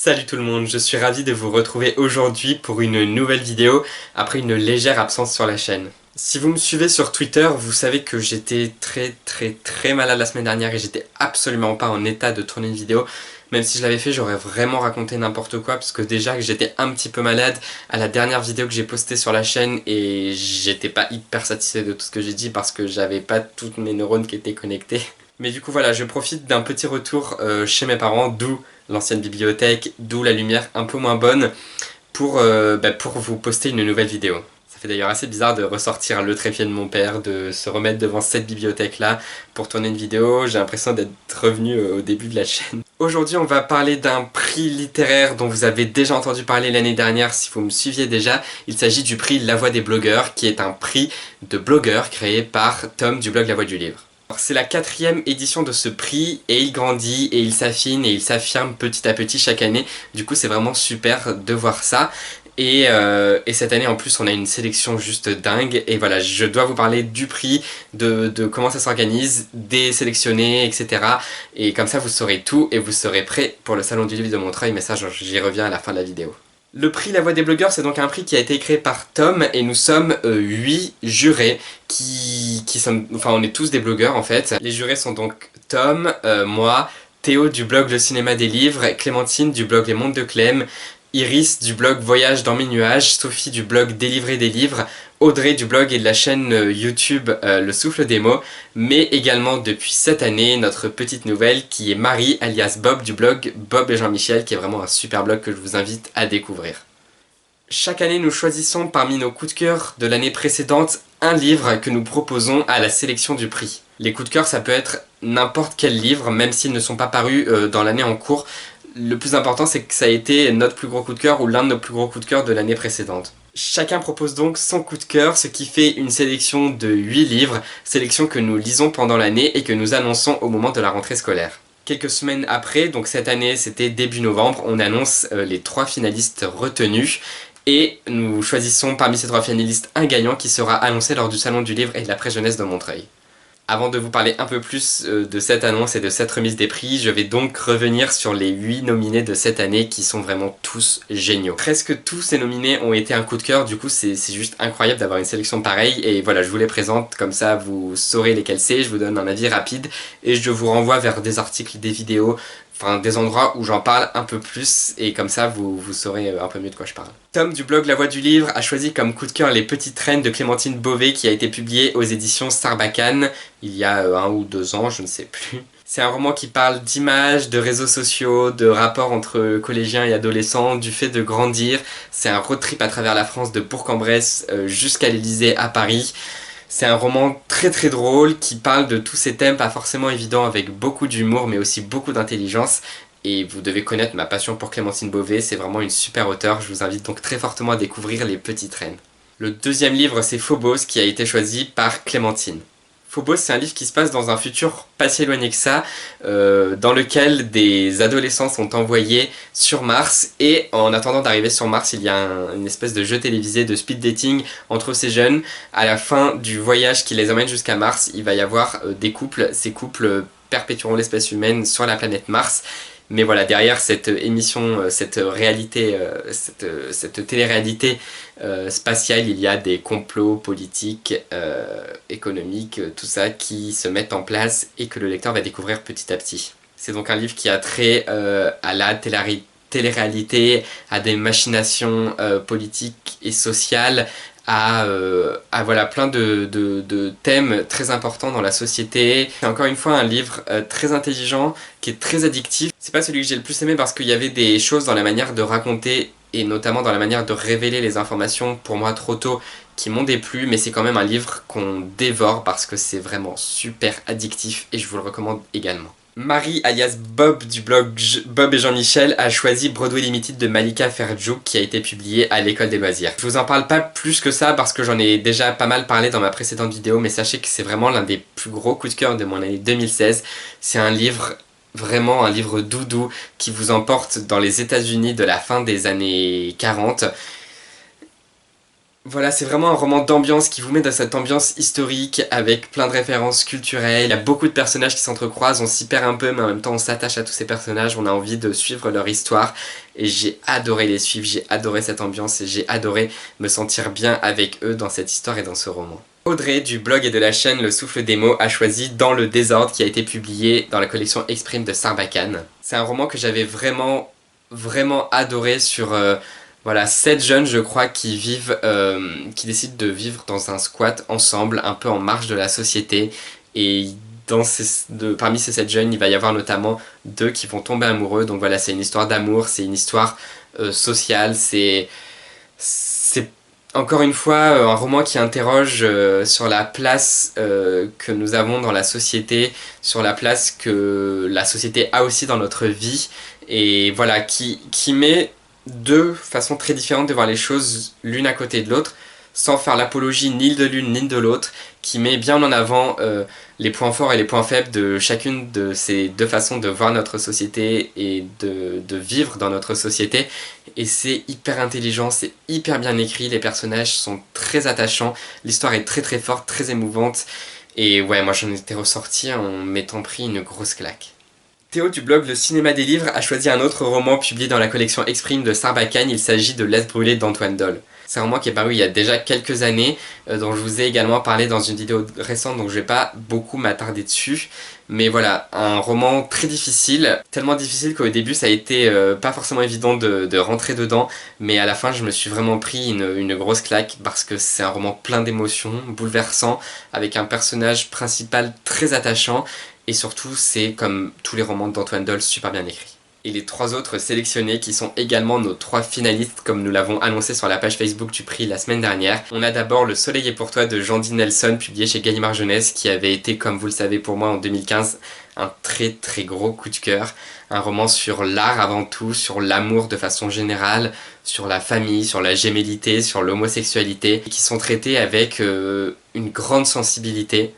Salut tout le monde, je suis ravi de vous retrouver aujourd'hui pour une nouvelle vidéo après une légère absence sur la chaîne. Si vous me suivez sur Twitter, vous savez que j'étais très malade la semaine dernière et j'étais absolument pas en état de tourner une vidéo. Même si je l'avais fait, j'aurais vraiment raconté n'importe quoi parce que déjà que j'étais un petit peu malade à la dernière vidéo que j'ai postée sur la chaîne et j'étais pas hyper satisfait de tout ce que j'ai dit parce que j'avais pas toutes mes neurones qui étaient connectés. Mais du coup voilà, je profite d'un petit retour chez mes parents, d'où l'ancienne bibliothèque, d'où la lumière un peu moins bonne, pour vous poster une nouvelle vidéo. Ça fait d'ailleurs assez bizarre de ressortir le trépied de mon père, de se remettre devant cette bibliothèque-là pour tourner une vidéo. J'ai l'impression d'être revenu au début de la chaîne. Aujourd'hui, on va parler d'un prix littéraire dont vous avez déjà entendu parler l'année dernière si vous me suiviez déjà. Il s'agit du prix La Voix des blogueurs, qui est un prix de blogueurs créé par Tom du blog La Voix du Livre. C'est la 4e édition de ce prix et il grandit et il s'affine et il s'affirme petit à petit chaque année. Du coup c'est vraiment super de voir ça. Et cette année en plus on a une sélection juste dingue. Et voilà, je dois vous parler du prix, de comment ça s'organise, des sélectionnés, etc. Et comme ça vous saurez tout et vous serez prêts pour le salon du livre de Montreuil. Mais ça j'y reviens à la fin de la vidéo. Le prix La Voix des blogueurs, c'est donc un prix qui a été créé par Tom et nous sommes 8 jurés qui sommes... Enfin, on est tous des blogueurs en fait. Les jurés sont donc Tom, moi, Théo du blog Le Cinéma des Livres, Clémentine du blog Les Mondes de Clem, Iris du blog Voyage dans mes nuages, Sophie du blog Délivrer des livres, Audrey du blog et de la chaîne YouTube Le Souffle des mots, mais également depuis cette année notre petite nouvelle qui est Marie alias Bob du blog Bob et Jean-Michel, qui est vraiment un super blog que je vous invite à découvrir. Chaque année nous choisissons parmi nos coups de cœur de l'année précédente un livre que nous proposons à la sélection du prix. Les coups de cœur ça peut être n'importe quel livre, même s'ils ne sont pas parus dans l'année en cours. Le plus important c'est que ça a été notre plus gros coup de cœur ou l'un de nos plus gros coups de cœur de l'année précédente. Chacun propose donc son coup de cœur, ce qui fait une sélection de 8 livres, sélection que nous lisons pendant l'année et que nous annonçons au moment de la rentrée scolaire. Quelques semaines après, donc cette année c'était début novembre, on annonce les 3 finalistes retenus et nous choisissons parmi ces 3 finalistes un gagnant qui sera annoncé lors du salon du livre et de la presse jeunesse de Montreuil. Avant de vous parler un peu plus de cette annonce et de cette remise des prix, je vais donc revenir sur les 8 nominés de cette année qui sont vraiment tous géniaux. Presque tous ces nominés ont été un coup de cœur, du coup c'est juste incroyable d'avoir une sélection pareille et voilà, je vous les présente, comme ça vous saurez lesquels c'est, je vous donne un avis rapide et je vous renvoie vers des articles, des vidéos, enfin des endroits où j'en parle un peu plus et comme ça vous saurez un peu mieux de quoi je parle. Tom du blog La Voix du Livre a choisi comme coup de cœur Les Petites Reines de Clémentine Beauvais qui a été publié aux éditions Sarbacane il y a 1 ou 2 ans, je ne sais plus. C'est un roman qui parle d'images, de réseaux sociaux, de rapports entre collégiens et adolescents, du fait de grandir. C'est un road trip à travers la France de Bourg-en-Bresse jusqu'à l'Élysée à Paris. C'est un roman très drôle qui parle de tous ces thèmes pas forcément évidents avec beaucoup d'humour mais aussi beaucoup d'intelligence. Et vous devez connaître ma passion pour Clémentine Beauvais, c'est vraiment une super auteure, je vous invite donc très fortement à découvrir Les Petites Reines. Le deuxième livre c'est Phobos qui a été choisi par Clémentine. Phobos c'est un livre qui se passe dans un futur pas si éloigné que ça, dans lequel des adolescents sont envoyés sur Mars et en attendant d'arriver sur Mars il y a une espèce de jeu télévisé de speed dating entre ces jeunes. À la fin du voyage qui les emmène jusqu'à Mars, il va y avoir des couples, ces couples perpétueront l'espèce humaine sur la planète Mars. Mais voilà, derrière cette émission, cette réalité, cette télé-réalité spatiale, il y a des complots politiques, économiques, tout ça qui se mettent en place et que le lecteur va découvrir petit à petit. C'est donc un livre qui a trait à la télé-réalité, à des machinations politiques et sociales, à voilà, plein de thèmes très importants dans la société. C'est encore une fois un livre très intelligent, qui est très addictif. C'est pas celui que j'ai le plus aimé parce qu'il y avait des choses dans la manière de raconter et notamment dans la manière de révéler les informations pour moi trop tôt qui m'ont déplu, mais c'est quand même un livre qu'on dévore parce que c'est vraiment super addictif et je vous le recommande également. Marie alias Bob du blog Bob et Jean-Michel a choisi Broadway Limited de Malika Ferjouk qui a été publié à l'école des loisirs. Je vous en parle pas plus que ça parce que j'en ai déjà pas mal parlé dans ma précédente vidéo, mais sachez que c'est vraiment l'un des plus gros coups de cœur de mon année 2016. C'est un livre, vraiment un livre doudou qui vous emporte dans les États-Unis de la fin des années 40. Voilà, c'est vraiment un roman d'ambiance qui vous met dans cette ambiance historique avec plein de références culturelles. Il y a beaucoup de personnages qui s'entrecroisent, on s'y perd un peu mais en même temps on s'attache à tous ces personnages, on a envie de suivre leur histoire et j'ai adoré les suivre, j'ai adoré cette ambiance et j'ai adoré me sentir bien avec eux dans cette histoire et dans ce roman. Audrey du blog et de la chaîne Le Souffle des mots a choisi Dans le désordre qui a été publié dans la collection Exprime de Sarbacane. C'est un roman que j'avais vraiment adoré sur voilà, 7 jeunes je crois qui qui décident de vivre dans un squat ensemble, un peu en marge de la société et parmi ces 7 jeunes il va y avoir notamment 2 qui vont tomber amoureux, donc voilà c'est une histoire d'amour, c'est une histoire sociale, c'est encore une fois, un roman qui interroge sur la place que nous avons dans la société, sur la place que la société a aussi dans notre vie, et voilà, qui met 2 façons très différentes de voir les choses l'une à côté de l'autre, sans faire l'apologie ni de l'une ni de l'autre, qui met bien en avant les points forts et les points faibles de chacune de ces 2 façons de voir notre société et de vivre dans notre société. Et c'est hyper intelligent, c'est hyper bien écrit, les personnages sont très attachants, l'histoire est très forte, très émouvante. Et ouais, moi j'en étais ressorti en m'étant pris une grosse claque. Théo du blog Le Cinéma des Livres a choisi un autre roman publié dans la collection Exprime de Sarbacane, il s'agit de L'Est brûlé d'Antoine Dolle. C'est un roman qui est paru il y a déjà quelques années, dont je vous ai également parlé dans une vidéo récente, donc je vais pas beaucoup m'attarder dessus. Mais voilà, un roman très difficile, tellement difficile qu'au début ça a été pas forcément évident de rentrer dedans, mais à la fin je me suis vraiment pris une grosse claque parce que c'est un roman plein d'émotions, bouleversant, avec un personnage principal très attachant, et surtout c'est comme tous les romans d'Antoine Dolle super bien écrits. Et les 3 autres sélectionnés qui sont également nos 3 finalistes comme nous l'avons annoncé sur la page Facebook du prix la semaine dernière. On a d'abord Le Soleil est pour toi de Jandy Nelson publié chez Gallimard Jeunesse qui avait été, comme vous le savez pour moi en 2015, un très gros coup de cœur. Un roman sur l'art avant tout, sur l'amour de façon générale, sur la famille, sur la gémellité, sur l'homosexualité, qui sont traités avec une grande sensibilité.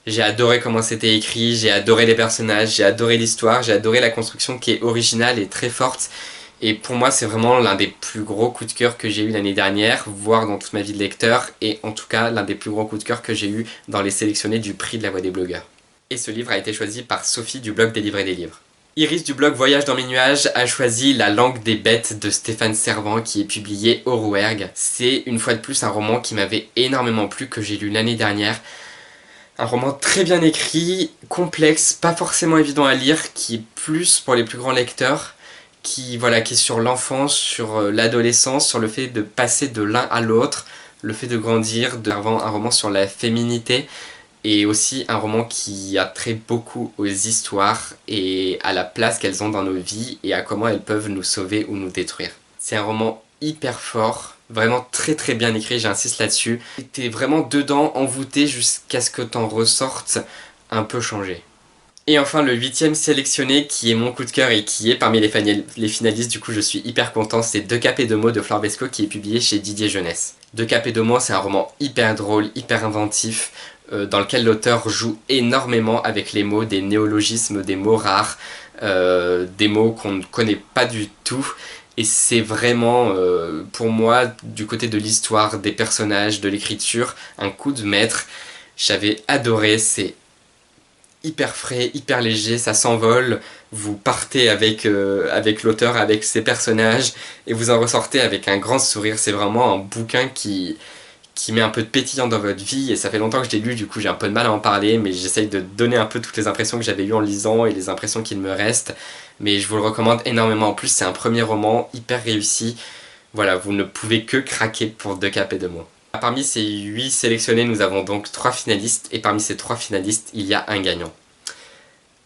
J'ai adoré comment c'était écrit, j'ai adoré les personnages, j'ai adoré l'histoire, j'ai adoré la construction qui est originale et très forte. Et pour moi, c'est vraiment l'un des plus gros coups de cœur que j'ai eu l'année dernière, voire dans toute ma vie de lecteur, et en tout cas l'un des plus gros coups de cœur que j'ai eu dans les sélectionnés du prix de la Voix des blogueurs. Et ce livre a été choisi par Sophie du blog des livres et des livres. Iris du blog Voyage dans mes nuages a choisi La langue des bêtes de Stéphane Servan qui est publié au Rouergue. C'est une fois de plus un roman qui m'avait énormément plu, que j'ai lu l'année dernière. Un roman très bien écrit, complexe, pas forcément évident à lire, qui est plus pour les plus grands lecteurs, qui est sur l'enfance, sur l'adolescence, sur le fait de passer de l'un à l'autre, le fait de grandir, un roman sur la féminité, et aussi un roman qui a trait beaucoup aux histoires et à la place qu'elles ont dans nos vies et à comment elles peuvent nous sauver ou nous détruire. C'est un roman hyper fort, vraiment très bien écrit, j'insiste là-dessus. T'es vraiment dedans, envoûté jusqu'à ce que t'en ressortes un peu changé. Et enfin le 8ème sélectionné qui est mon coup de cœur et qui est parmi les finalistes, du coup je suis hyper content, c'est Deux Cap et Deux mots de Flore Bescot qui est publié chez Didier Jeunesse. Deux Cap et Deux mots, c'est un roman hyper drôle, hyper inventif, dans lequel l'auteur joue énormément avec les mots, des néologismes, des mots rares, des mots qu'on ne connaît pas du tout. Et c'est vraiment, pour moi, du côté de l'histoire, des personnages, de l'écriture, un coup de maître. J'avais adoré, c'est hyper frais, hyper léger, ça s'envole, vous partez avec l'auteur, avec ses personnages, et vous en ressortez avec un grand sourire. C'est vraiment un bouquin qui met un peu de pétillant dans votre vie, et ça fait longtemps que je l'ai lu, du coup j'ai un peu de mal à en parler, mais j'essaye de donner un peu toutes les impressions que j'avais eues en lisant, et les impressions qu'il me reste, mais je vous le recommande énormément. En plus c'est un premier roman hyper réussi, voilà, vous ne pouvez que craquer pour Deux Cap et Deux mots. Parmi ces 8 sélectionnés, nous avons donc 3 finalistes, et parmi ces 3 finalistes, il y a un gagnant.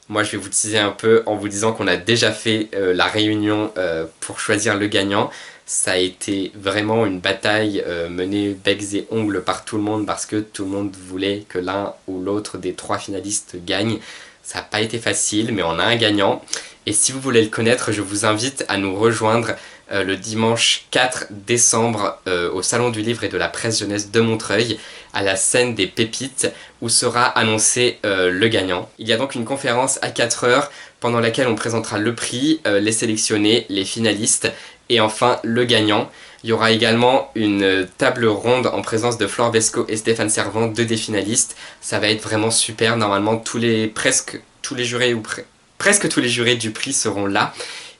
Moi je vais vous teaser un peu en vous disant qu'on a déjà fait la réunion pour choisir le gagnant. Ça a été vraiment une bataille menée becs et ongles par tout le monde parce que tout le monde voulait que l'un ou l'autre des 3 finalistes gagne. Ça n'a pas été facile, mais on a un gagnant. Et si vous voulez le connaître, je vous invite à nous rejoindre le dimanche 4 décembre au Salon du Livre et de la Presse Jeunesse de Montreuil, à la scène des Pépites, où sera annoncé le gagnant. Il y a donc une conférence à 4 heures pendant laquelle on présentera le prix, les sélectionnés, les finalistes et enfin le gagnant. Il y aura également une table ronde en présence de Flore Besco et Stéphane Servant, deux des finalistes. Ça va être vraiment super, normalement presque tous les jurés presque tous les jurés du prix seront là.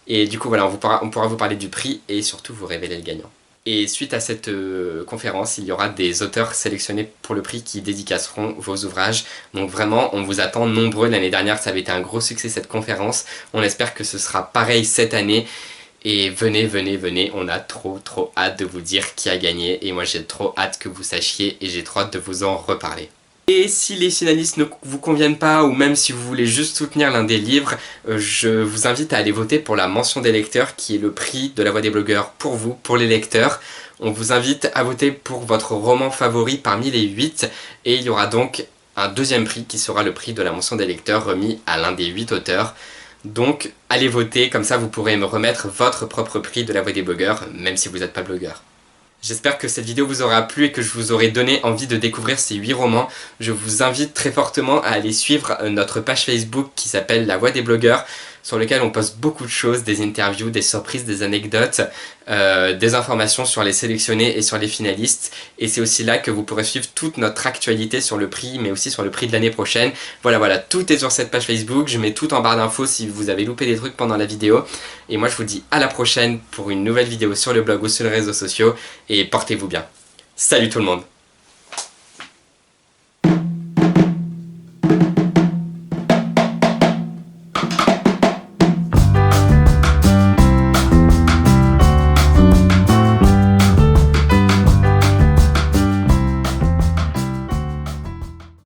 Et du coup voilà, on pourra vous parler du prix et surtout vous révéler le gagnant. Et suite à cette conférence, il y aura des auteurs sélectionnés pour le prix qui dédicaceront vos ouvrages. Donc vraiment, on vous attend nombreux. L'année dernière, ça avait été un gros succès cette conférence. On espère que ce sera pareil cette année. Et venez, venez, venez, on a trop hâte de vous dire qui a gagné. Et moi j'ai trop hâte que vous sachiez et j'ai trop hâte de vous en reparler. Et si les finalistes ne vous conviennent pas, ou même si vous voulez juste soutenir l'un des livres, je vous invite à aller voter pour la mention des lecteurs, qui est le prix de la voix des blogueurs pour vous, pour les lecteurs. On vous invite à voter pour votre roman favori parmi les 8, et il y aura donc un deuxième prix qui sera le prix de la mention des lecteurs remis à l'un des 8 auteurs. Donc allez voter, comme ça vous pourrez me remettre votre propre prix de la voix des blogueurs, même si vous n'êtes pas blogueur. J'espère que cette vidéo vous aura plu et que je vous aurai donné envie de découvrir ces 8 romans. Je vous invite très fortement à aller suivre notre page Facebook qui s'appelle La Voix des blogueurs, sur lequel on poste beaucoup de choses, des interviews, des surprises, des anecdotes, des informations sur les sélectionnés et sur les finalistes. Et c'est aussi là que vous pourrez suivre toute notre actualité sur le prix, mais aussi sur le prix de l'année prochaine. Voilà, tout est sur cette page Facebook. Je mets tout en barre d'infos si vous avez loupé des trucs pendant la vidéo. Et moi je vous dis à la prochaine pour une nouvelle vidéo sur le blog ou sur les réseaux sociaux. Et portez-vous bien. Salut tout le monde!